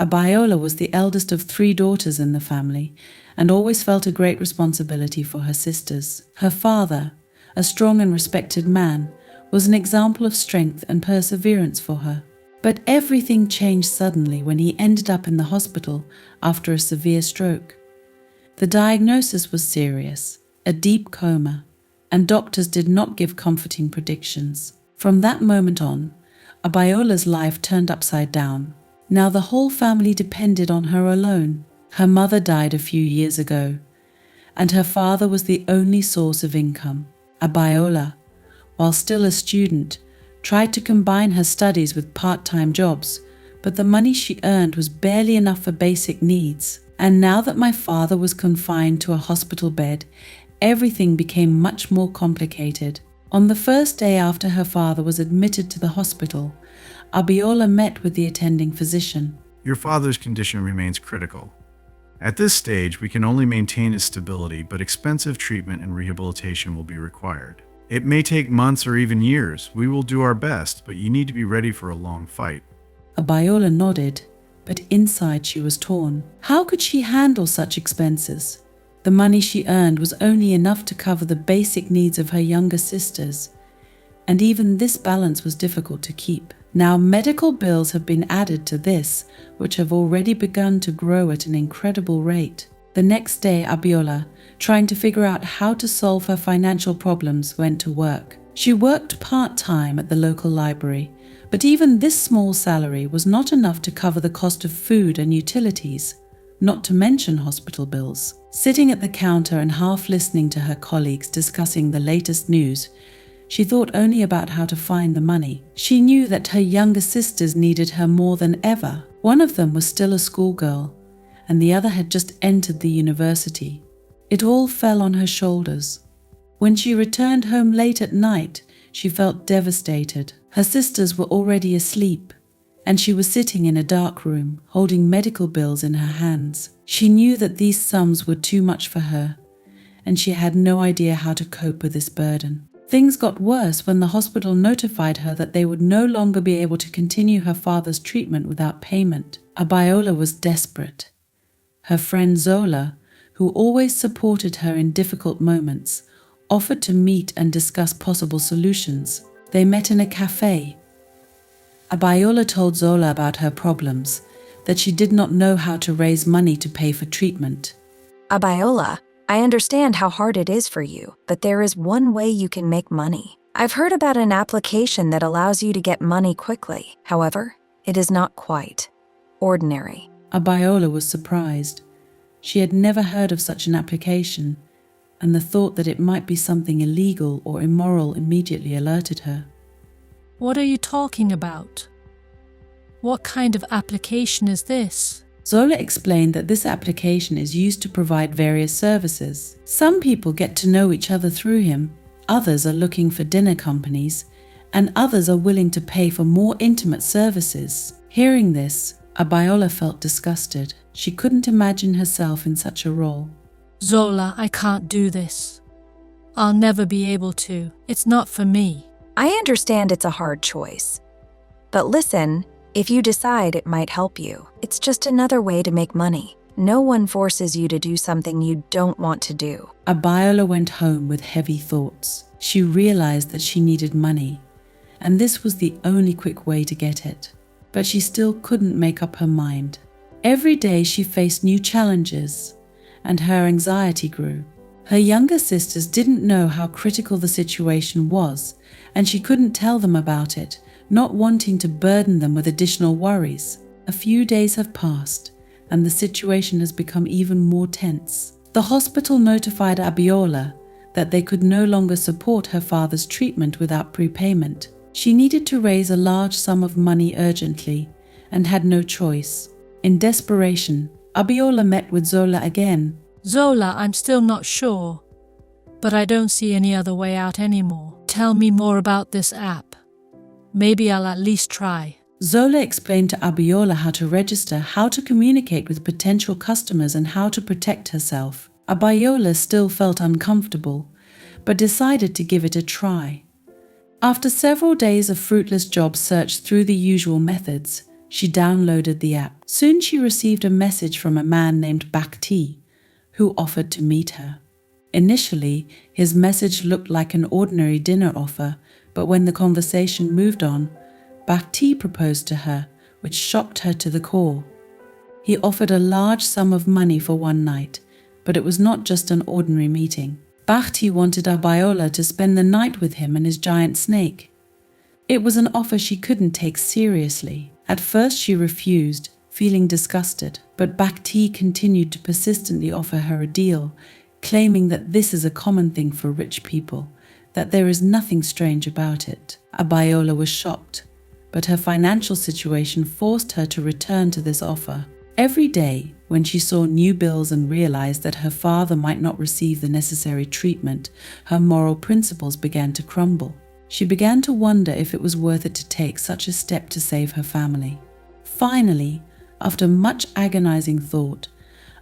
Abiola was the eldest of 3 daughters in the family and always felt a great responsibility for her sisters. Her father, a strong and respected man, was an example of strength and perseverance for her. But everything changed suddenly when he ended up in the hospital after a severe stroke. The diagnosis was serious, a deep coma, and doctors did not give comforting predictions. From that moment on, Abiola's life turned upside down. Now the whole family depended on her alone. Her mother died a few years ago, and her father was the only source of income. Abiola, while still a student, tried to combine her studies with part-time jobs, but the money she earned was barely enough for basic needs. And now that my father was confined to a hospital bed, everything became much more complicated. On the first day after her father was admitted to the hospital, Abiola met with the attending physician. Your father's condition remains critical. At this stage, we can only maintain his stability, but expensive treatment and rehabilitation will be required. It may take months or even years. We will do our best, but you need to be ready for a long fight. Abiola nodded, but inside she was torn. How could she handle such expenses? The money she earned was only enough to cover the basic needs of her younger sisters, and even this balance was difficult to keep. Now medical bills have been added to this, which have already begun to grow at an incredible rate. The next day, Abiola, trying to figure out how to solve her financial problems, went to work. She worked part-time at the local library, but even this small salary was not enough to cover the cost of food and utilities, not to mention hospital bills. Sitting at the counter and half listening to her colleagues discussing the latest news, she thought only about how to find the money. She knew that her younger sisters needed her more than ever. One of them was still a schoolgirl, and the other had just entered the university. It all fell on her shoulders. When she returned home late at night, she felt devastated. Her sisters were already asleep, and she was sitting in a dark room, holding medical bills in her hands. She knew that these sums were too much for her, and she had no idea how to cope with this burden. Things got worse when the hospital notified her that they would no longer be able to continue her father's treatment without payment. Abiola was desperate. Her friend Zola, who always supported her in difficult moments, offered to meet and discuss possible solutions. They met in a cafe. Abiola told Zola about her problems, that she did not know how to raise money to pay for treatment. Abiola, I understand how hard it is for you, but there is one way you can make money. I've heard about an application that allows you to get money quickly. However, it is not quite ordinary. Abiola was surprised. She had never heard of such an application, and the thought that it might be something illegal or immoral immediately alerted her. What are you talking about? What kind of application is this? Zola explained that this application is used to provide various services. Some people get to know each other through him, others are looking for dinner companies, and others are willing to pay for more intimate services. Hearing this, Abiola felt disgusted. She couldn't imagine herself in such a role. Zola, I can't do this. I'll never be able to. It's not for me. I understand it's a hard choice. But listen, if you decide it might help you, it's just another way to make money. No one forces you to do something you don't want to do. Abiola went home with heavy thoughts. She realized that she needed money, and this was the only quick way to get it. But she still couldn't make up her mind. Every day she faced new challenges, and her anxiety grew. Her younger sisters didn't know how critical the situation was, and she couldn't tell them about it, not wanting to burden them with additional worries. A few days have passed, and the situation has become even more tense. The hospital notified Abiola that they could no longer support her father's treatment without prepayment. She needed to raise a large sum of money urgently, and had no choice. In desperation, Abiola met with Zola again. Zola, I'm still not sure, but I don't see any other way out anymore. Tell me more about this app. Maybe I'll at least try. Zola explained to Abiola how to register, how to communicate with potential customers, and how to protect herself. Abiola still felt uncomfortable, but decided to give it a try. After several days of fruitless job search through the usual methods, She downloaded the app. Soon she received a message from a man named Bhakti, who offered to meet her. Initially, his message looked like an ordinary dinner offer, but when the conversation moved on, Bhakti proposed to her, which shocked her to the core. He offered a large sum of money for one night, but it was not just an ordinary meeting. Bhakti wanted Abiola to spend the night with him and his giant snake. It was an offer she couldn't take seriously. At first she refused, feeling disgusted, but Bhakti continued to persistently offer her a deal, claiming that this is a common thing for rich people, that there is nothing strange about it. Abiola was shocked, but her financial situation forced her to return to this offer. Every day, when she saw new bills and realized that her father might not receive the necessary treatment, her moral principles began to crumble. She began to wonder if it was worth it to take such a step to save her family. Finally, after much agonizing thought,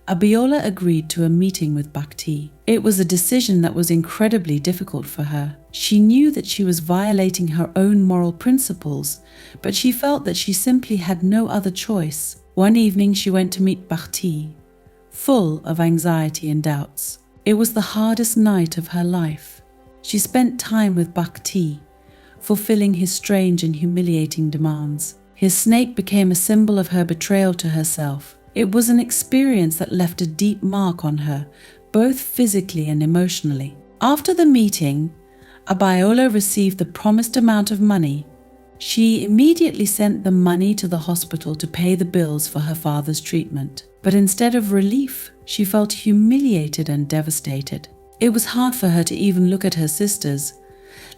Abiola agreed to a meeting with Bhakti. It was a decision that was incredibly difficult for her. She knew that she was violating her own moral principles, but she felt that she simply had no other choice. One evening she went to meet Bhakti, full of anxiety and doubts. It was the hardest night of her life. She spent time with Bhakti, fulfilling his strange and humiliating demands. His snake became a symbol of her betrayal to herself. It was an experience that left a deep mark on her, both physically and emotionally. After the meeting, Abiola received the promised amount of money. She immediately sent the money to the hospital to pay the bills for her father's treatment. But instead of relief, she felt humiliated and devastated. It was hard for her to even look at her sisters,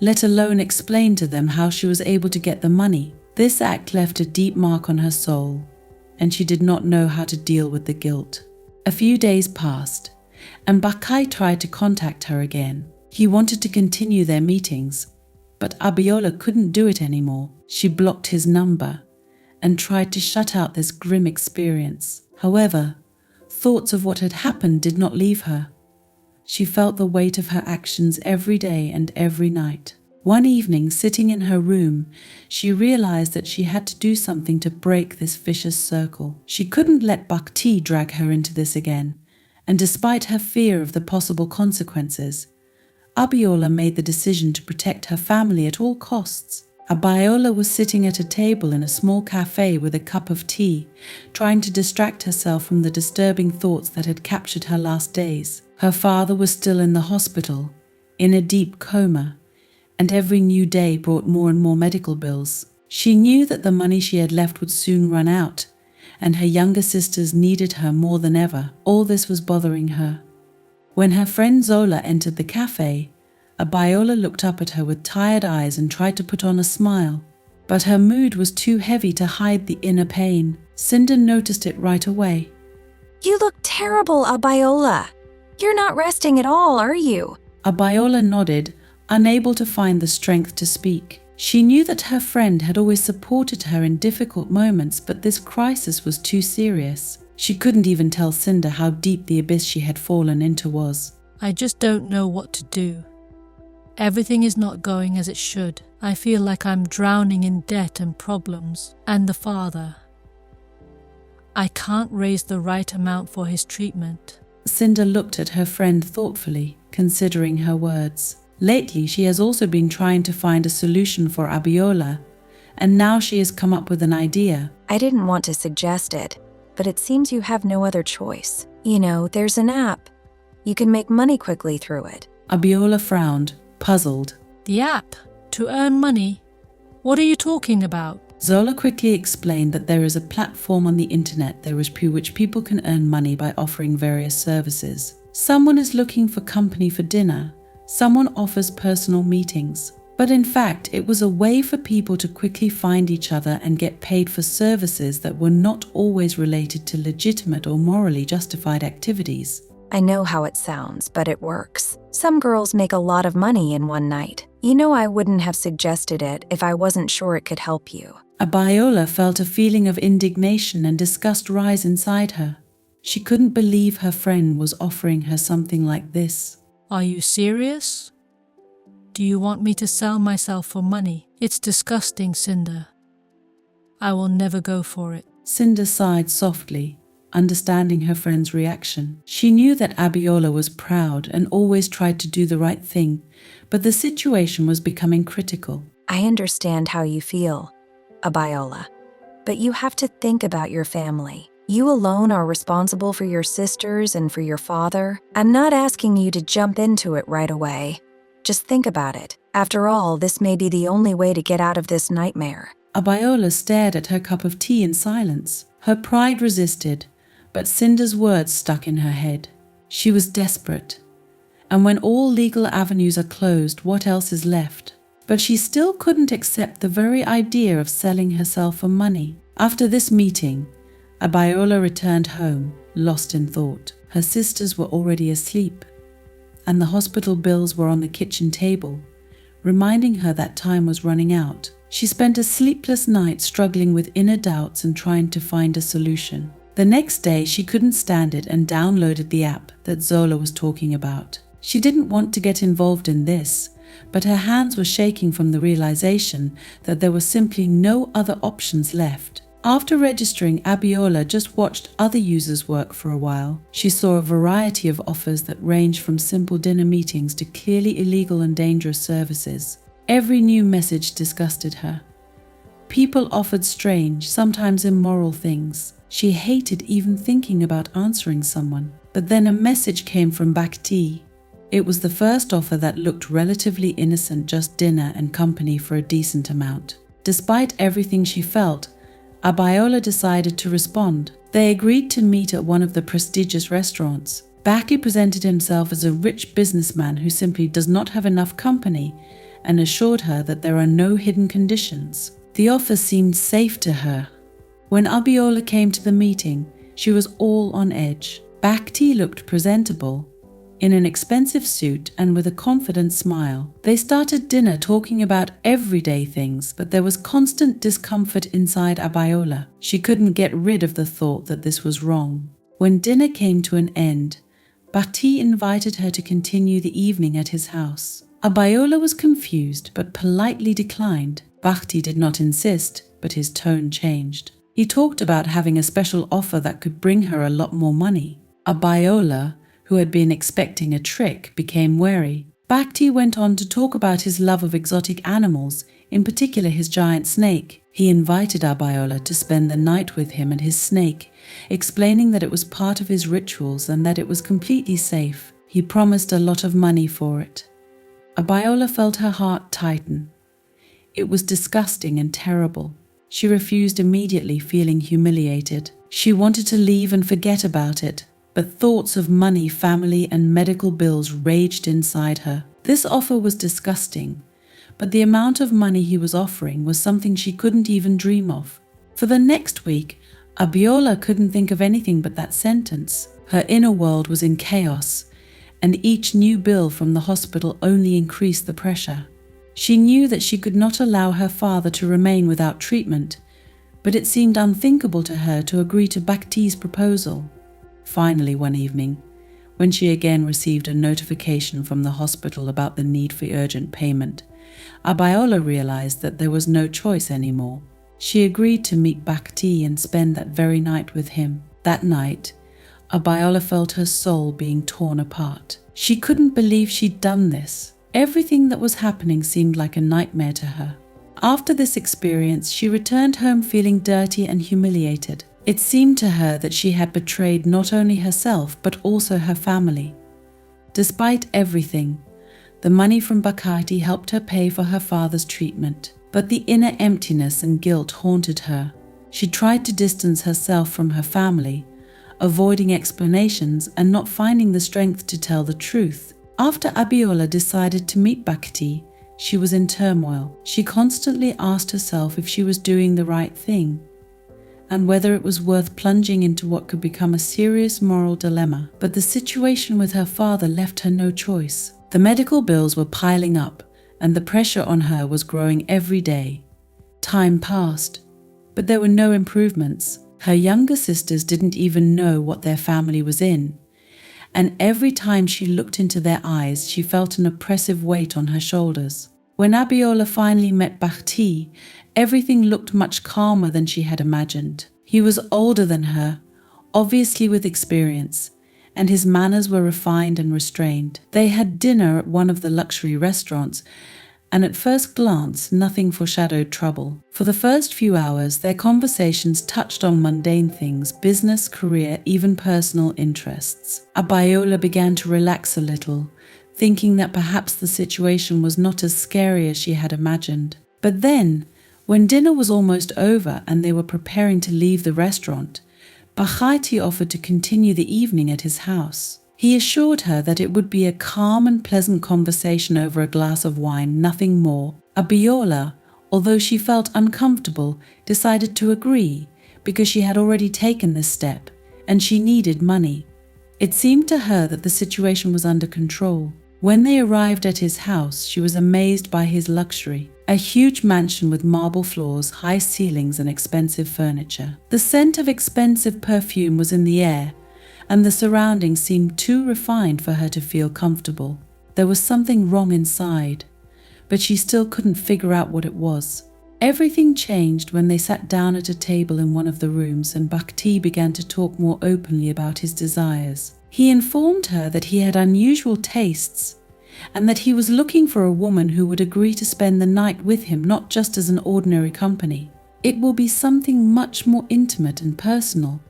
let alone explain to them how she was able to get the money. This act left a deep mark on her soul, and she did not know how to deal with the guilt. A few days passed, and Bhakti tried to contact her again. He wanted to continue their meetings, but Abiola couldn't do it anymore. She blocked his number and tried to shut out this grim experience. However, thoughts of what had happened did not leave her. She felt the weight of her actions every day and every night. One evening, sitting in her room, she realized that she had to do something to break this vicious circle. She couldn't let Bhakti drag her into this again, and despite her fear of the possible consequences, Abiola made the decision to protect her family at all costs. Abiola was sitting at a table in a small cafe with a cup of tea, trying to distract herself from the disturbing thoughts that had captured her last days. Her father was still in the hospital, in a deep coma, and every new day brought more and more medical bills. She knew that the money she had left would soon run out, and her younger sisters needed her more than ever. All this was bothering her. When her friend Zola entered the cafe, Abiola looked up at her with tired eyes and tried to put on a smile. But her mood was too heavy to hide the inner pain. Cinder noticed it right away. You look terrible, Abiola. You're not resting at all, are you? Abiola nodded, unable to find the strength to speak. She knew that her friend had always supported her in difficult moments, but this crisis was too serious. She couldn't even tell Cinder how deep the abyss she had fallen into was. I just don't know what to do. Everything is not going as it should. I feel like I'm drowning in debt and problems. And the father. I can't raise the right amount for his treatment. Cinder looked at her friend thoughtfully, considering her words. Lately, she has also been trying to find a solution for Abiola, and now she has come up with an idea. I didn't want to suggest it, but it seems you have no other choice. You know, there's an app. You can make money quickly through it. Abiola frowned, puzzled. The app? To earn money? What are you talking about? Zola quickly explained that there is a platform on the internet through which people can earn money by offering various services. Someone is looking for company for dinner. Someone offers personal meetings. But in fact, it was a way for people to quickly find each other and get paid for services that were not always related to legitimate or morally justified activities. I know how it sounds, but it works. Some girls make a lot of money in one night. You know, I wouldn't have suggested it if I wasn't sure it could help you. Abiola felt a feeling of indignation and disgust rise inside her. She couldn't believe her friend was offering her something like this. Are you serious? Do you want me to sell myself for money? It's disgusting, Cinder. I will never go for it. Cinder sighed softly, understanding her friend's reaction. She knew that Abiola was proud and always tried to do the right thing, but the situation was becoming critical. I understand how you feel, Abiola, but you have to think about your family. You alone are responsible for your sisters and for your father. I'm not asking you to jump into it right away. Just think about it. After all, this may be the only way to get out of this nightmare. Abiola stared at her cup of tea in silence. Her pride resisted, but Cinder's words stuck in her head. She was desperate. And when all legal avenues are closed, what else is left? But she still couldn't accept the very idea of selling herself for money. After this meeting, Abiola returned home, lost in thought. Her sisters were already asleep, and the hospital bills were on the kitchen table, reminding her that time was running out. She spent a sleepless night struggling with inner doubts and trying to find a solution. The next day, she couldn't stand it and downloaded the app that Zola was talking about. She didn't want to get involved in this, but her hands were shaking from the realization that there were simply no other options left. After registering, Abiola just watched other users work for a while. She saw a variety of offers that ranged from simple dinner meetings to clearly illegal and dangerous services. Every new message disgusted her. People offered strange, sometimes immoral things. She hated even thinking about answering someone. But then a message came from Bhakti. It was the first offer that looked relatively innocent, just dinner and company for a decent amount. Despite everything she felt, Abiola decided to respond. They agreed to meet at one of the prestigious restaurants. Bhakti presented himself as a rich businessman who simply does not have enough company and assured her that there are no hidden conditions. The offer seemed safe to her. When Abiola came to the meeting, she was all on edge. Bhakti looked presentable, in an expensive suit and with a confident smile. They started dinner talking about everyday things, but there was constant discomfort inside Abiola. She couldn't get rid of the thought that this was wrong. When dinner came to an end, Bhakti invited her to continue the evening at his house. Abiola was confused but politely declined. Bhakti did not insist, but his tone changed. He talked about having a special offer that could bring her a lot more money. Abiola, who had been expecting a trick, became wary. Bhakti went on to talk about his love of exotic animals, in particular his giant snake. He invited Abiola to spend the night with him and his snake, explaining that it was part of his rituals and that it was completely safe. He promised a lot of money for it. Abiola felt her heart tighten. It was disgusting and terrible. She refused immediately, feeling humiliated. She wanted to leave and forget about it, but thoughts of money, family, and medical bills raged inside her. This offer was disgusting, but the amount of money he was offering was something she couldn't even dream of. For the next week, Abiola couldn't think of anything but that sentence. Her inner world was in chaos, and each new bill from the hospital only increased the pressure. She knew that she could not allow her father to remain without treatment, but it seemed unthinkable to her to agree to Bhakti's proposal. Finally, one evening, when she again received a notification from the hospital about the need for urgent payment, Abiola realized that there was no choice anymore. She agreed to meet Bhakti and spend that very night with him. That night, Abiola felt her soul being torn apart. She couldn't believe she'd done this. Everything that was happening seemed like a nightmare to her. After this experience, she returned home feeling dirty and humiliated. It seemed to her that she had betrayed not only herself but also her family. Despite everything, the money from Bhakti helped her pay for her father's treatment, but the inner emptiness and guilt haunted her. She tried to distance herself from her family, avoiding explanations and not finding the strength to tell the truth. After Abiola decided to meet Bhakti, she was in turmoil. She constantly asked herself if she was doing the right thing, and whether it was worth plunging into what could become a serious moral dilemma. But the situation with her father left her no choice. The medical bills were piling up, and the pressure on her was growing every day. Time passed, but there were no improvements. Her younger sisters didn't even know what their family was in, and every time she looked into their eyes, she felt an oppressive weight on her shoulders. When Abiola finally met Bhakti, everything looked much calmer than she had imagined. He was older than her, obviously with experience, and his manners were refined and restrained. They had dinner at one of the luxury restaurants, and at first glance, nothing foreshadowed trouble. For the first few hours, their conversations touched on mundane things, business, career, even personal interests. Abiola began to relax a little, thinking that perhaps the situation was not as scary as she had imagined. But then, when dinner was almost over and they were preparing to leave the restaurant, Bhakti offered to continue the evening at his house. He assured her that it would be a calm and pleasant conversation over a glass of wine, nothing more. Abiola, although she felt uncomfortable, decided to agree because she had already taken this step and she needed money. It seemed to her that the situation was under control. When they arrived at his house, she was amazed by his luxury. A huge mansion with marble floors, high ceilings, and expensive furniture. The scent of expensive perfume was in the air, and the surroundings seemed too refined for her to feel comfortable. There was something wrong inside, but she still couldn't figure out what it was. Everything changed when they sat down at a table in one of the rooms and Bhakti began to talk more openly about his desires. He informed her that he had unusual tastes and that he was looking for a woman who would agree to spend the night with him, not just as an ordinary company. It will be something much more intimate and personal,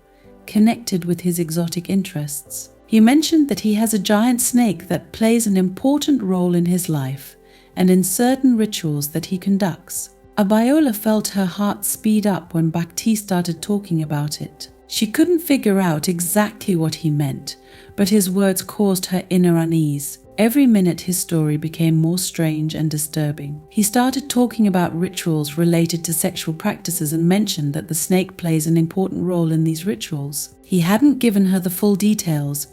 connected with his exotic interests. He mentioned that he has a giant snake that plays an important role in his life and in certain rituals that he conducts. Abiola felt her heart speed up when Bhakti started talking about it. She couldn't figure out exactly what he meant, but his words caused her inner unease. Every minute his story became more strange and disturbing. He started talking about rituals related to sexual practices and mentioned that the snake plays an important role in these rituals. He hadn't given her the full details,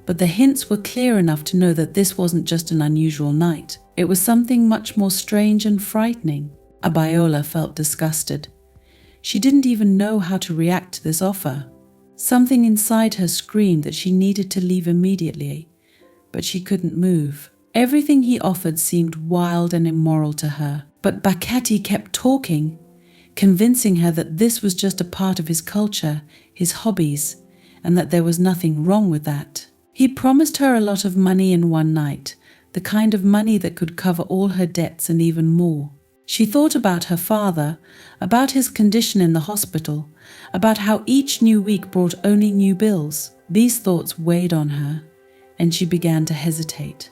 but the hints were clear enough to know that this wasn't just an unusual night. It was something much more strange and frightening. Abiola felt disgusted. She didn't even know how to react to this offer. Something inside her screamed that she needed to leave immediately, but she couldn't move. Everything he offered seemed wild and immoral to her, but Bhakti kept talking, convincing her that this was just a part of his culture, his hobbies, and that there was nothing wrong with that. He promised her a lot of money in one night, the kind of money that could cover all her debts and even more. She thought about her father, about his condition in the hospital, about how each new week brought only new bills. These thoughts weighed on her, and she began to hesitate.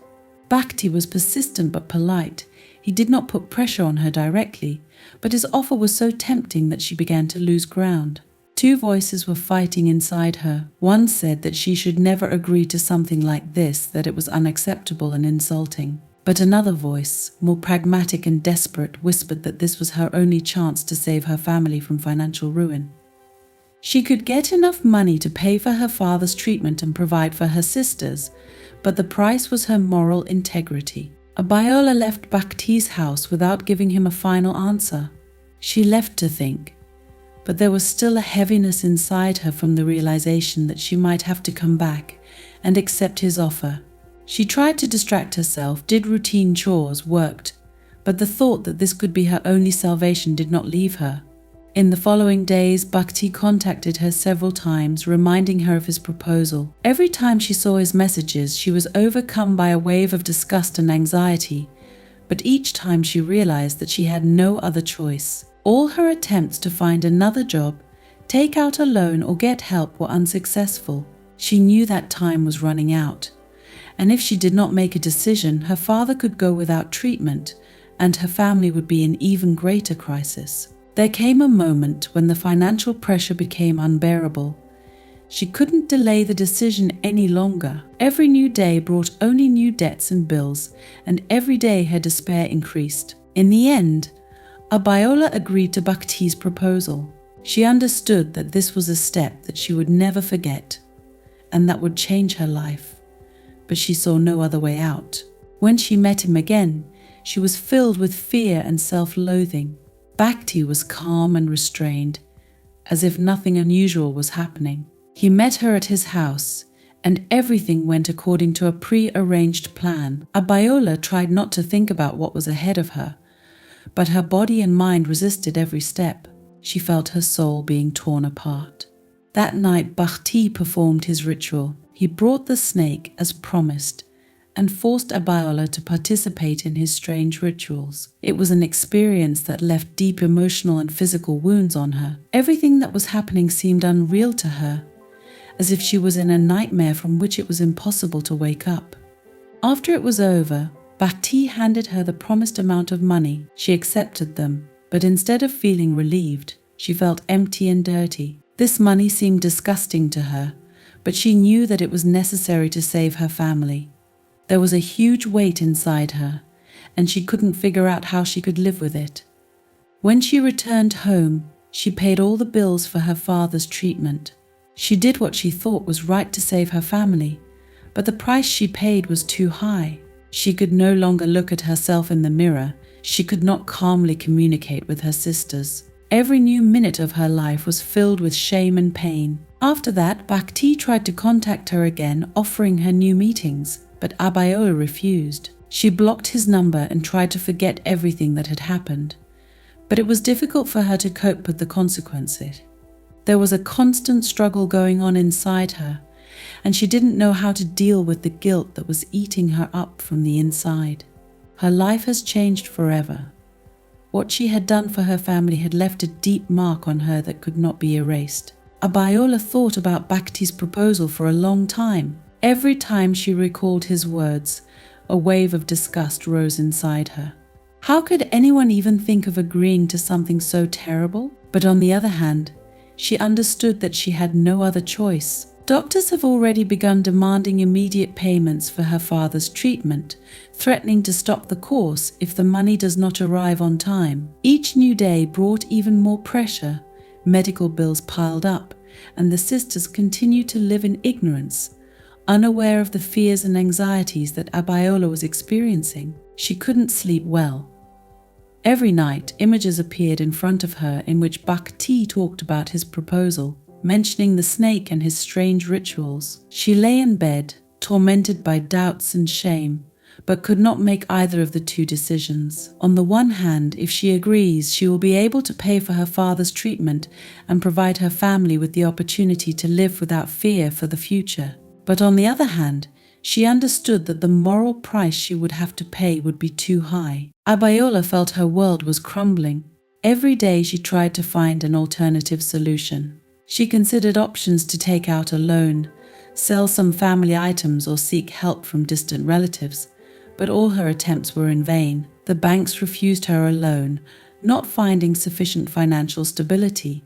Bhakti was persistent but polite. He did not put pressure on her directly, but his offer was so tempting that she began to lose ground. Two voices were fighting inside her. One said that she should never agree to something like this, that it was unacceptable and insulting. But another voice, more pragmatic and desperate, whispered that this was her only chance to save her family from financial ruin. She could get enough money to pay for her father's treatment and provide for her sisters, but the price was her moral integrity. Abiola left Bhakti's house without giving him a final answer. She left to think, but there was still a heaviness inside her from the realization that she might have to come back and accept his offer. She tried to distract herself, did routine chores, worked, but the thought that this could be her only salvation did not leave her. In the following days, Bhakti contacted her several times, reminding her of his proposal. Every time she saw his messages, she was overcome by a wave of disgust and anxiety, but each time she realized that she had no other choice. All her attempts to find another job, take out a loan, or get help were unsuccessful. She knew that time was running out, and if she did not make a decision, her father could go without treatment, and her family would be in even greater crisis. There came a moment when the financial pressure became unbearable. She couldn't delay the decision any longer. Every new day brought only new debts and bills, and every day her despair increased. In the end, Abiola agreed to Bhakti's proposal. She understood that this was a step that she would never forget, and that would change her life. But she saw no other way out. When she met him again, she was filled with fear and self-loathing. Bhakti was calm and restrained, as if nothing unusual was happening. He met her at his house, and everything went according to a pre-arranged plan. Abiola tried not to think about what was ahead of her, but her body and mind resisted every step. She felt her soul being torn apart. That night, Bakhti performed his ritual. He brought the snake as promised and forced Abiola to participate in his strange rituals. It was an experience that left deep emotional and physical wounds on her. Everything that was happening seemed unreal to her, as if she was in a nightmare from which it was impossible to wake up. After it was over, Bakhti handed her the promised amount of money. She accepted them, but instead of feeling relieved, she felt empty and dirty. This money seemed disgusting to her, but she knew that it was necessary to save her family. There was a huge weight inside her, and she couldn't figure out how she could live with it. When she returned home, she paid all the bills for her father's treatment. She did what she thought was right to save her family, but the price she paid was too high. She could no longer look at herself in the mirror. She could not calmly communicate with her sisters. Every new minute of her life was filled with shame and pain. After that, Bakhti tried to contact her again, offering her new meetings, but Abiola refused. She blocked his number and tried to forget everything that had happened, but it was difficult for her to cope with the consequences. There was a constant struggle going on inside her, and she didn't know how to deal with the guilt that was eating her up from the inside. Her life has changed forever. What she had done for her family had left a deep mark on her that could not be erased. Abiola thought about Bakhti's proposal for a long time. Every time she recalled his words, a wave of disgust rose inside her. How could anyone even think of agreeing to something so terrible? But on the other hand, she understood that she had no other choice. Doctors have already begun demanding immediate payments for her father's treatment, threatening to stop the course if the money does not arrive on time. Each new day brought even more pressure. Medical bills piled up, and the sisters continued to live in ignorance, unaware of the fears and anxieties that Abiola was experiencing. She couldn't sleep well. Every night, images appeared in front of her in which Bakhti talked about his proposal, mentioning the snake and his strange rituals. She lay in bed, tormented by doubts and shame, but could not make either of the two decisions. On the one hand, if she agrees, she will be able to pay for her father's treatment and provide her family with the opportunity to live without fear for the future. But on the other hand, she understood that the moral price she would have to pay would be too high. Abiola felt her world was crumbling. Every day she tried to find an alternative solution. She considered options to take out a loan, sell some family items, or seek help from distant relatives, but all her attempts were in vain. The banks refused her a loan, not finding sufficient financial stability,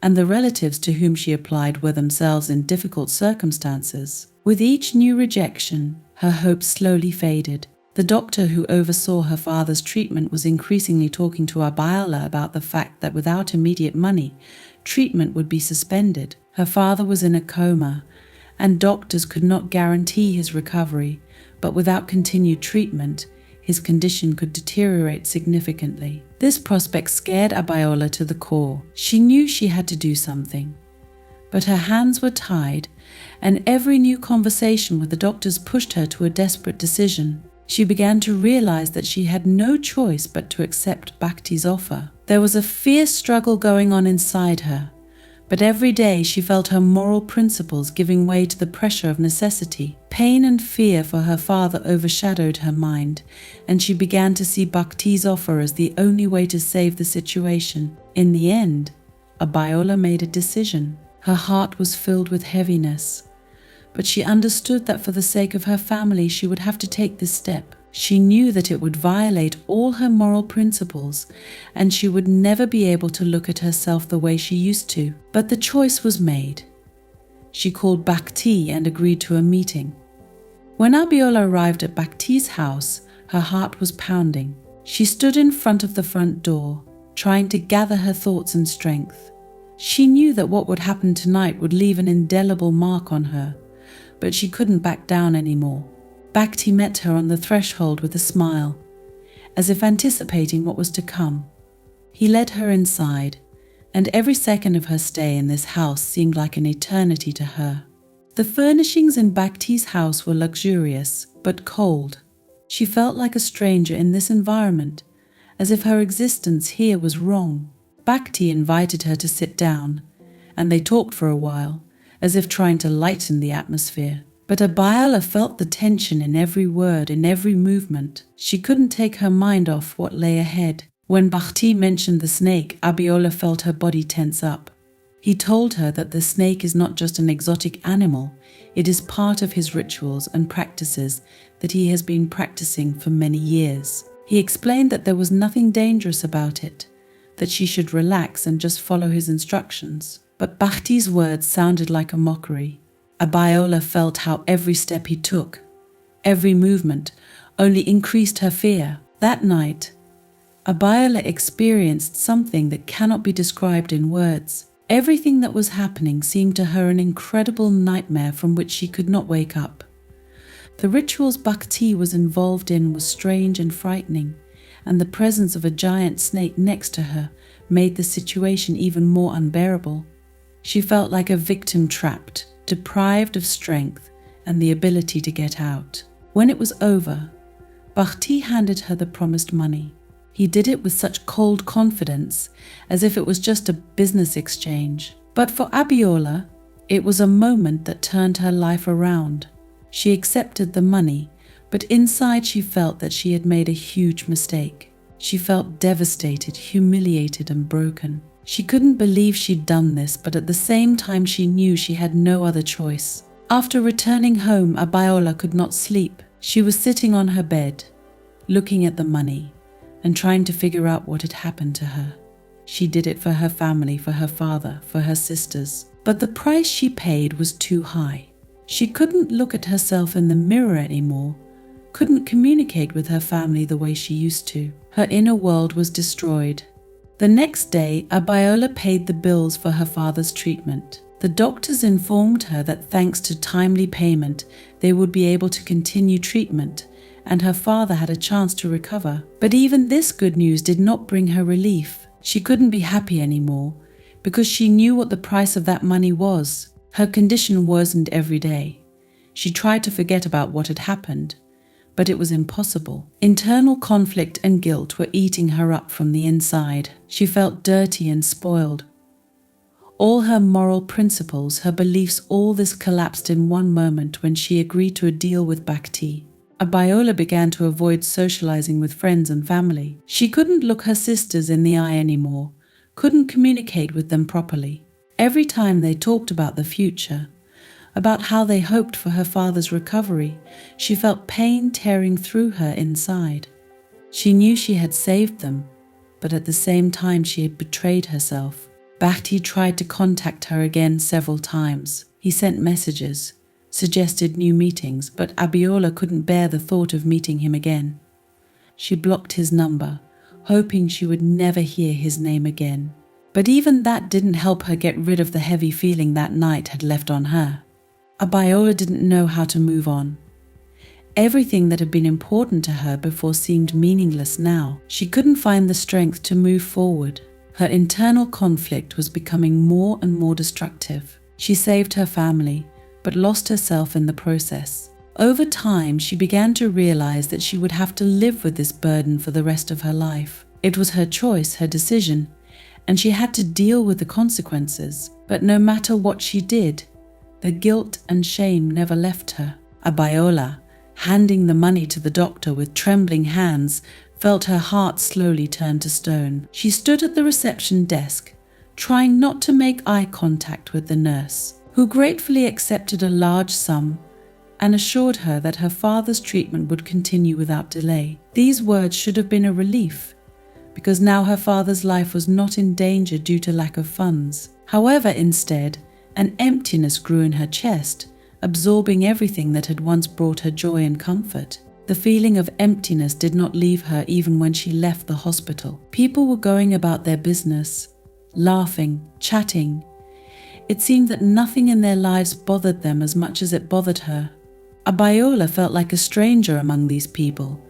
and the relatives to whom she applied were themselves in difficult circumstances. With each new rejection, her hope slowly faded. The doctor who oversaw her father's treatment was increasingly talking to Abiola about the fact that without immediate money, treatment would be suspended. Her father was in a coma, and doctors could not guarantee his recovery, but without continued treatment, his condition could deteriorate significantly. This prospect scared Abiola to the core. She knew she had to do something, but her hands were tied, and every new conversation with the doctors pushed her to a desperate decision. She began to realize that she had no choice but to accept Bakhti's offer. There was a fierce struggle going on inside her, but every day she felt her moral principles giving way to the pressure of necessity. Pain and fear for her father overshadowed her mind, and she began to see Bakhti's offer as the only way to save the situation. In the end, Abiola made a decision. Her heart was filled with heaviness, but she understood that for the sake of her family she would have to take this step. She knew that it would violate all her moral principles, and she would never be able to look at herself the way she used to. But the choice was made. She called Bakhti and agreed to a meeting. When Abiola arrived at Bakhti's house, her heart was pounding. She stood in front of the front door, trying to gather her thoughts and strength. She knew that what would happen tonight would leave an indelible mark on her, but she couldn't back down anymore. Bakhti met her on the threshold with a smile, as if anticipating what was to come. He led her inside, and every second of her stay in this house seemed like an eternity to her. The furnishings in Bhakti's house were luxurious, but cold. She felt like a stranger in this environment, as if her existence here was wrong. Bhakti invited her to sit down, and they talked for a while, as if trying to lighten the atmosphere. But Abiola felt the tension in every word, in every movement. She couldn't take her mind off what lay ahead. When Bhakti mentioned the snake, Abiola felt her body tense up. He told her that the snake is not just an exotic animal, it is part of his rituals and practices that he has been practicing for many years. He explained that there was nothing dangerous about it, that she should relax and just follow his instructions. But Bhakti's words sounded like a mockery. Abiola felt how every step he took, every movement, only increased her fear. That night, Abiola experienced something that cannot be described in words. Everything that was happening seemed to her an incredible nightmare from which she could not wake up. The rituals Bhakti was involved in was strange and frightening, and the presence of a giant snake next to her made the situation even more unbearable. She felt like a victim trapped, deprived of strength and the ability to get out. When it was over, Bhakti handed her the promised money. He did it with such cold confidence, as if it was just a business exchange. But for Abiola, it was a moment that turned her life around. She accepted the money, but inside she felt that she had made a huge mistake. She felt devastated, humiliated, and broken. She couldn't believe she'd done this, but at the same time she knew she had no other choice. After returning home, Abiola could not sleep. She was sitting on her bed, looking at the money, and trying to figure out what had happened to her. She did it for her family, for her father, for her sisters. But the price she paid was too high. She couldn't look at herself in the mirror anymore, couldn't communicate with her family the way she used to. Her inner world was destroyed. The next day, Abiola paid the bills for her father's treatment. The doctors informed her that thanks to timely payment, they would be able to continue treatment, and her father had a chance to recover. But even this good news did not bring her relief. She couldn't be happy anymore, because she knew what the price of that money was. Her condition worsened every day. She tried to forget about what had happened, but it was impossible. Internal conflict and guilt were eating her up from the inside. She felt dirty and spoiled. All her moral principles, her beliefs, all this collapsed in one moment when she agreed to a deal with Bhakti. Abiola began to avoid socializing with friends and family. She couldn't look her sisters in the eye anymore, couldn't communicate with them properly. Every time they talked about the future, about how they hoped for her father's recovery, she felt pain tearing through her inside. She knew she had saved them, but at the same time she had betrayed herself. Bhakti tried to contact her again several times. He sent messages, suggested new meetings, but Abiola couldn't bear the thought of meeting him again. She blocked his number, hoping she would never hear his name again. But even that didn't help her get rid of the heavy feeling that night had left on her. Abiola didn't know how to move on. Everything that had been important to her before seemed meaningless now. She couldn't find the strength to move forward. Her internal conflict was becoming more and more destructive. She saved her family, but lost herself in the process. Over time, she began to realize that she would have to live with this burden for the rest of her life. It was her choice, her decision, and she had to deal with the consequences. But no matter what she did, the guilt and shame never left her. Abiola, handing the money to the doctor with trembling hands, felt her heart slowly turn to stone. She stood at the reception desk, trying not to make eye contact with the nurse, who gratefully accepted a large sum and assured her that her father's treatment would continue without delay. These words should have been a relief, because now her father's life was not in danger due to lack of funds. However, instead, an emptiness grew in her chest, absorbing everything that had once brought her joy and comfort. The feeling of emptiness did not leave her even when she left the hospital. People were going about their business, laughing, chatting. It seemed that nothing in their lives bothered them as much as it bothered her. Abiola felt like a stranger among these people,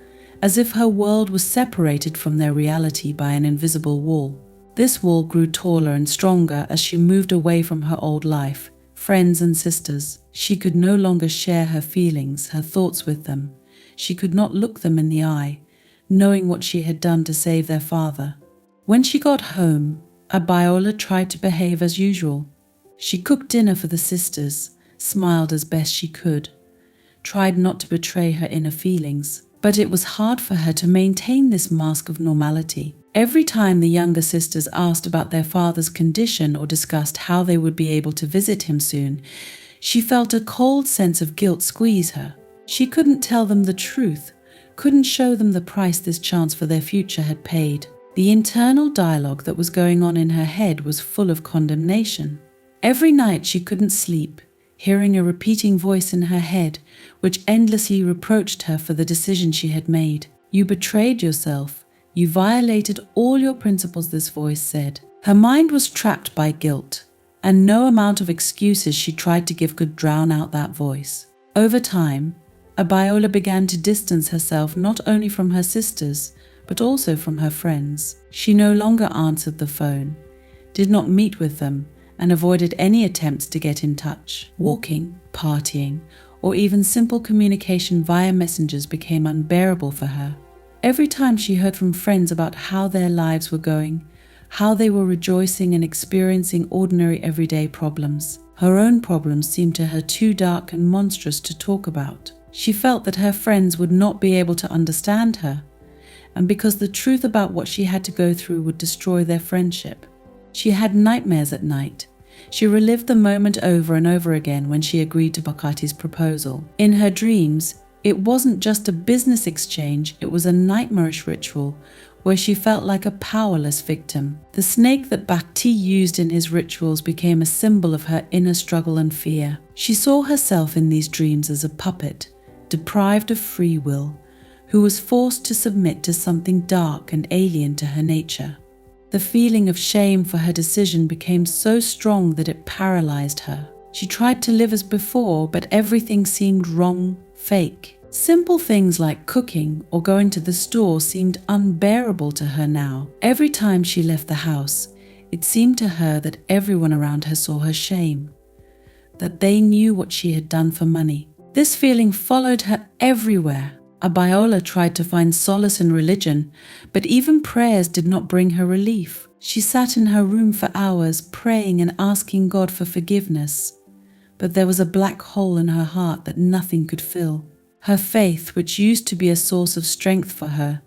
as if her world was separated from their reality by an invisible wall. This wall grew taller and stronger as she moved away from her old life, friends and sisters. She could no longer share her feelings, her thoughts with them. She could not look them in the eye, knowing what she had done to save their father. When she got home, Abiola tried to behave as usual. She cooked dinner for the sisters, smiled as best she could, tried not to betray her inner feelings, but it was hard for her to maintain this mask of normality. Every time the younger sisters asked about their father's condition or discussed how they would be able to visit him soon, she felt a cold sense of guilt squeeze her. She couldn't tell them the truth, couldn't show them the price this chance for their future had paid. The internal dialogue that was going on in her head was full of condemnation. Every night she couldn't sleep, hearing a repeating voice in her head which endlessly reproached her for the decision she had made. "You betrayed yourself. You violated all your principles," this voice said. Her mind was trapped by guilt, and no amount of excuses she tried to give could drown out that voice. Over time, Abiola began to distance herself not only from her sisters, but also from her friends. She no longer answered the phone, did not meet with them, and avoided any attempts to get in touch. Walking, partying, or even simple communication via messengers became unbearable for her. Every time she heard from friends about how their lives were going, how they were rejoicing and experiencing ordinary everyday problems, her own problems seemed to her too dark and monstrous to talk about. She felt that her friends would not be able to understand her, and because the truth about what she had to go through would destroy their friendship. She had nightmares at night. She relived the moment over and over again when she agreed to Bakati's proposal. In her dreams, it wasn't just a business exchange, it was a nightmarish ritual where she felt like a powerless victim. The snake that Bakti used in his rituals became a symbol of her inner struggle and fear. She saw herself in these dreams as a puppet, deprived of free will, who was forced to submit to something dark and alien to her nature. The feeling of shame for her decision became so strong that it paralyzed her. She tried to live as before, but everything seemed wrong, fake. Simple things like cooking or going to the store seemed unbearable to her now. Every time she left the house, it seemed to her that everyone around her saw her shame, that they knew what she had done for money. This feeling followed her everywhere. Abiola tried to find solace in religion, but even prayers did not bring her relief. She sat in her room for hours, praying and asking God for forgiveness, but there was a black hole in her heart that nothing could fill. Her faith, which used to be a source of strength for her,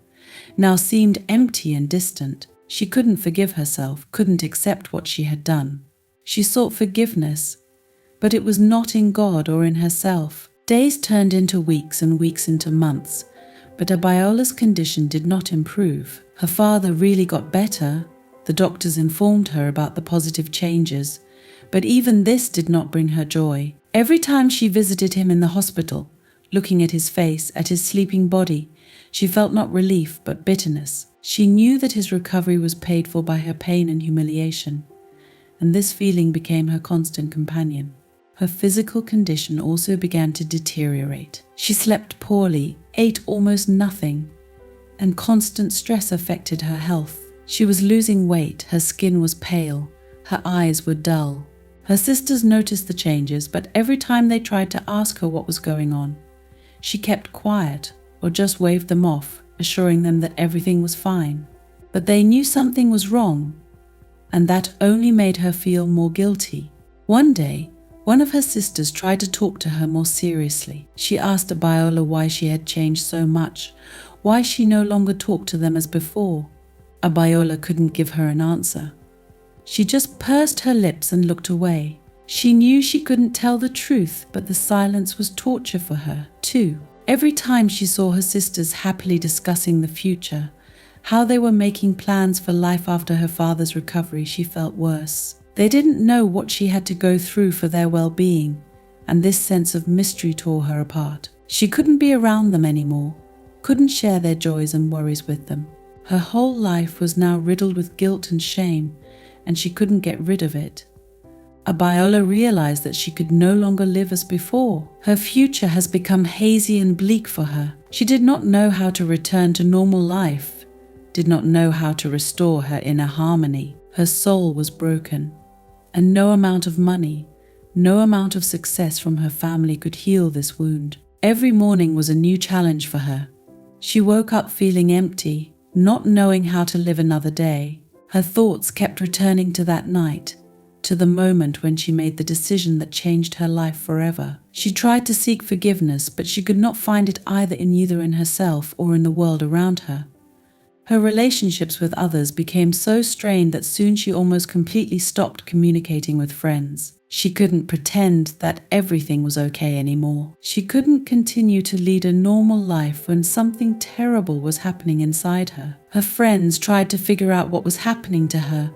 now seemed empty and distant. She couldn't forgive herself, couldn't accept what she had done. She sought forgiveness, but it was not in God or in herself. Days turned into weeks and weeks into months, but Abiola's condition did not improve. Her father really got better. The doctors informed her about the positive changes, but even this did not bring her joy. Every time she visited him in the hospital, looking at his face, at his sleeping body, she felt not relief but bitterness. She knew that his recovery was paid for by her pain and humiliation, and this feeling became her constant companion. Her physical condition also began to deteriorate. She slept poorly, ate almost nothing, and constant stress affected her health. She was losing weight, her skin was pale, her eyes were dull. Her sisters noticed the changes, but every time they tried to ask her what was going on, she kept quiet or just waved them off, assuring them that everything was fine. But they knew something was wrong, and that only made her feel more guilty. One day, one of her sisters tried to talk to her more seriously. She asked Abiola why she had changed so much, why she no longer talked to them as before. Abiola couldn't give her an answer. She just pursed her lips and looked away. She knew she couldn't tell the truth, but the silence was torture for her, too. Every time she saw her sisters happily discussing the future, how they were making plans for life after her father's recovery, she felt worse. They didn't know what she had to go through for their well-being, and this sense of mystery tore her apart. She couldn't be around them anymore, couldn't share their joys and worries with them. Her whole life was now riddled with guilt and shame, and she couldn't get rid of it. Abiola realized that she could no longer live as before. Her future has become hazy and bleak for her. She did not know how to return to normal life, did not know how to restore her inner harmony. Her soul was broken, and no amount of money, No amount of success from her family could heal this wound. Every morning was a new challenge for her. She woke up feeling empty, not knowing how to live another day. Her thoughts kept returning to that night, to the moment when she made the decision that changed her life forever. She tried to seek forgiveness, but she could not find it either in herself or in the world around her. Her relationships with others became so strained that soon she almost completely stopped communicating with friends. She couldn't pretend that everything was okay anymore. She couldn't continue to lead a normal life when something terrible was happening inside her. Her friends tried to figure out what was happening to her,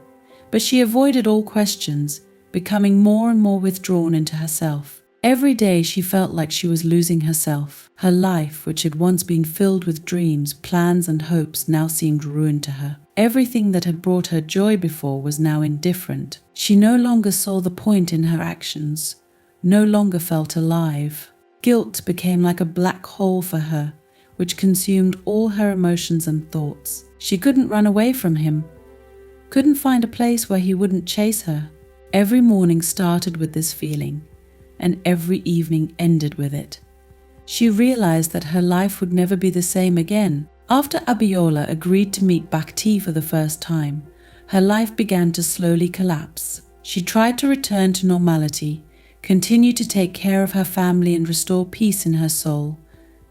but she avoided all questions, becoming more and more withdrawn into herself. Every day she felt like she was losing herself. Her life, which had once been filled with dreams, plans and hopes, now seemed ruined to her. Everything that had brought her joy before was now indifferent. She no longer saw the point in her actions, no longer felt alive. Guilt became like a black hole for her, which consumed all her emotions and thoughts. She couldn't run away from him, couldn't find a place where he wouldn't chase her. Every morning started with this feeling, and every evening ended with it. She realized that her life would never be the same again. After Abiola agreed to meet Bhakti for the first time, her life began to slowly collapse. She tried to return to normality, continue to take care of her family and restore peace in her soul,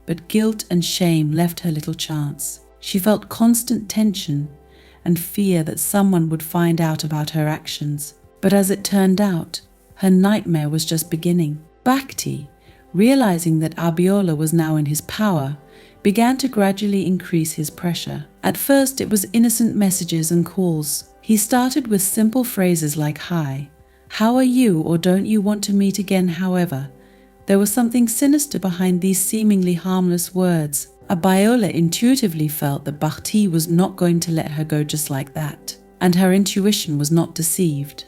but guilt and shame left her little chance. She felt constant tension and fear that someone would find out about her actions. But as it turned out, her nightmare was just beginning. Bhakti, realizing that Abiola was now in his power, began to gradually increase his pressure. At first it was innocent messages and calls. He started with simple phrases like "Hi, how are you?" or "Don't you want to meet again?" However, there was something sinister behind these seemingly harmless words. Abiola intuitively felt that Bhakti was not going to let her go just like that, and her intuition was not deceived.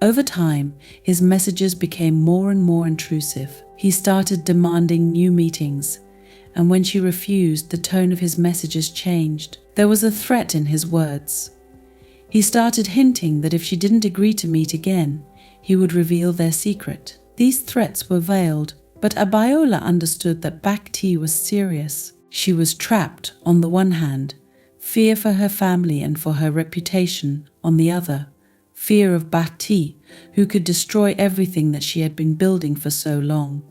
Over time, his messages became more and more intrusive. He started demanding new meetings, and when she refused, the tone of his messages changed. There was a threat in his words. He started hinting that if she didn't agree to meet again, he would reveal their secret. These threats were veiled, but Abiola understood that Bhakti was serious. She was trapped, on the one hand, fear for her family and for her reputation, on the other, fear of Bhakti, who could destroy everything that she had been building for so long.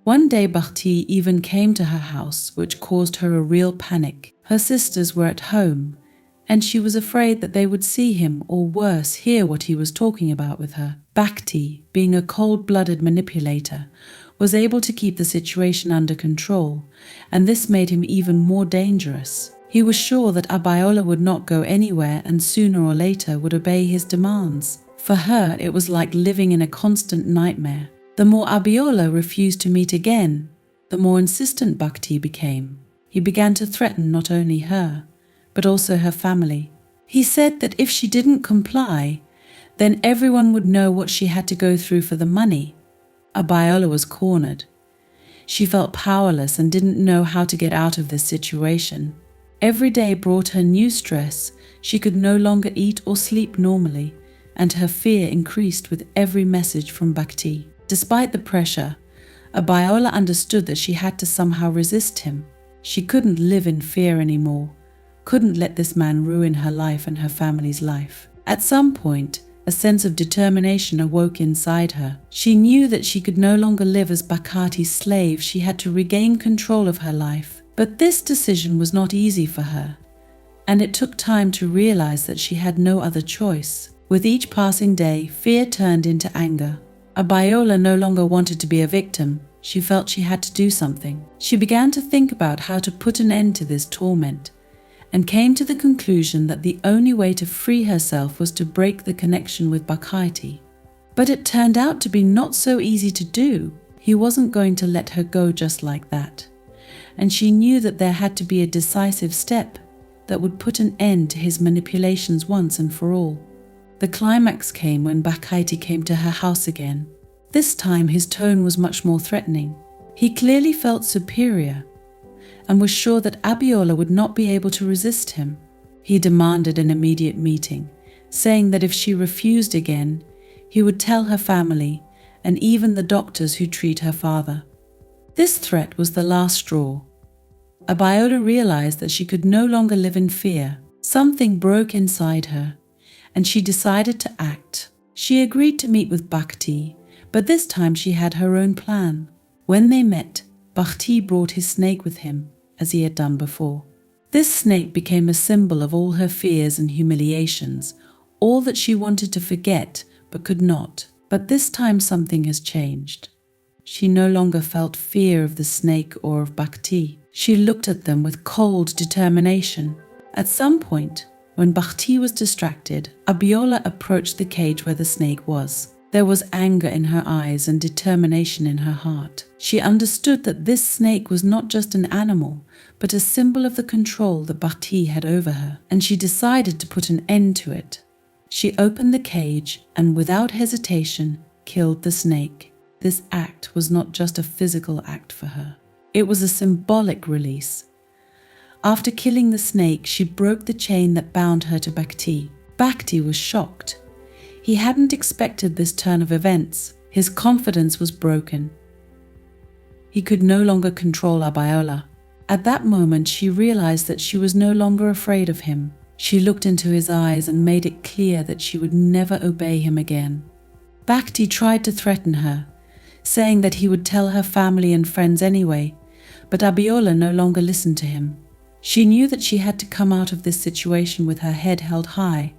One day Bhakti even came to her house, which caused her a real panic. Her sisters were at home, and she was afraid that they would see him, or worse, hear what he was talking about with her. Bhakti, being a cold-blooded manipulator, was able to keep the situation under control, and this made him even more dangerous. He was sure that Abiola would not go anywhere and sooner or later would obey his demands. For her, it was like living in a constant nightmare. The more Abiola refused to meet again, the more insistent Bhakti became. He began to threaten not only her, but also her family. He said that if she didn't comply, then everyone would know what she had to go through for the money. Abiola was cornered. She felt powerless and didn't know how to get out of this situation. Every day brought her new stress. She could no longer eat or sleep normally, and her fear increased with every message from Bhakti. Despite the pressure, Abiola understood that she had to somehow resist him. She couldn't live in fear anymore, couldn't let this man ruin her life and her family's life. At some point, a sense of determination awoke inside her. She knew that she could no longer live as Bhakti's slave. She had to regain control of her life. But this decision was not easy for her, and it took time to realize that she had no other choice. With each passing day, fear turned into anger. Abiola no longer wanted to be a victim. She felt she had to do something. She began to think about how to put an end to this torment, and came to the conclusion that the only way to free herself was to break the connection with Bhakti. But it turned out to be not so easy to do. He wasn't going to let her go just like that, and she knew that there had to be a decisive step that would put an end to his manipulations once and for all. The climax came when Bhakti came to her house again. This time his tone was much more threatening. He clearly felt superior and was sure that Abiola would not be able to resist him. He demanded an immediate meeting, saying that if she refused again, he would tell her family and even the doctors who treat her father. This threat was the last straw. Abiola realized that she could no longer live in fear. Something broke inside her, and she decided to act. She agreed to meet with Bhakti, but this time she had her own plan. When they met, Bhakti brought his snake with him, as he had done before. This snake became a symbol of all her fears and humiliations, all that she wanted to forget but could not. But this time something has changed. She no longer felt fear of the snake or of Bhakti. She looked at them with cold determination. At some point, when Bhakti was distracted, Abiola approached the cage where the snake was. There was anger in her eyes and determination in her heart. She understood that this snake was not just an animal, but a symbol of the control that Bhakti had over her, and she decided to put an end to it. She opened the cage and, without hesitation, killed the snake. This act was not just a physical act for her. It was a symbolic release. After killing the snake, she broke the chain that bound her to Bhakti. Bhakti was shocked. He hadn't expected this turn of events. His confidence was broken. He could no longer control Abiola. At that moment, she realized that she was no longer afraid of him. She looked into his eyes and made it clear that she would never obey him again. Bhakti tried to threaten her, saying that he would tell her family and friends anyway, but Abiola no longer listened to him. She knew that she had to come out of this situation with her head held high,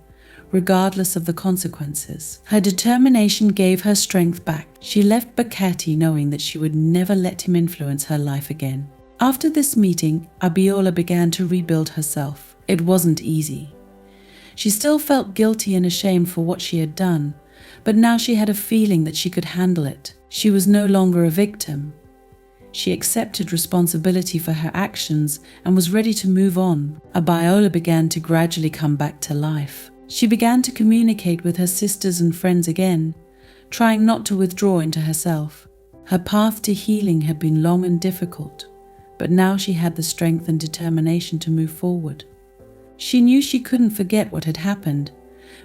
regardless of the consequences. Her determination gave her strength back. She left Bhakti knowing that she would never let him influence her life again. After this meeting, Abiola began to rebuild herself. It wasn't easy. She still felt guilty and ashamed for what she had done, but now she had a feeling that she could handle it. She was no longer a victim. She accepted responsibility for her actions and was ready to move on. Abiola began to gradually come back to life. She began to communicate with her sisters and friends again, trying not to withdraw into herself. Her path to healing had been long and difficult, but now she had the strength and determination to move forward. She knew she couldn't forget what had happened,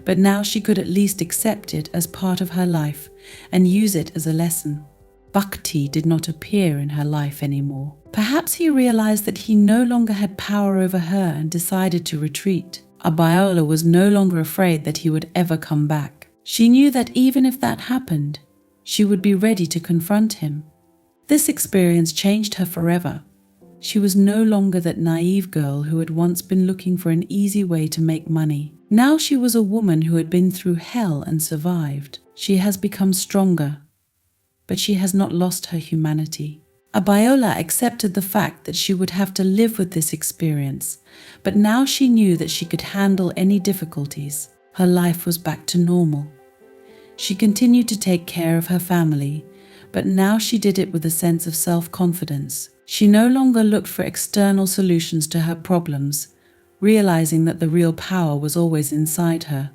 but now she could at least accept it as part of her life and use it as a lesson. Bhakti did not appear in her life anymore. Perhaps he realized that he no longer had power over her and decided to retreat. Abiola was no longer afraid that he would ever come back. She knew that even if that happened, she would be ready to confront him. This experience changed her forever. She was no longer that naive girl who had once been looking for an easy way to make money. Now she was a woman who had been through hell and survived. She has become stronger, but she has not lost her humanity. Abiola accepted the fact that she would have to live with this experience, but now she knew that she could handle any difficulties. Her life was back to normal. She continued to take care of her family, but now she did it with a sense of self-confidence. She no longer looked for external solutions to her problems, realizing that the real power was always inside her.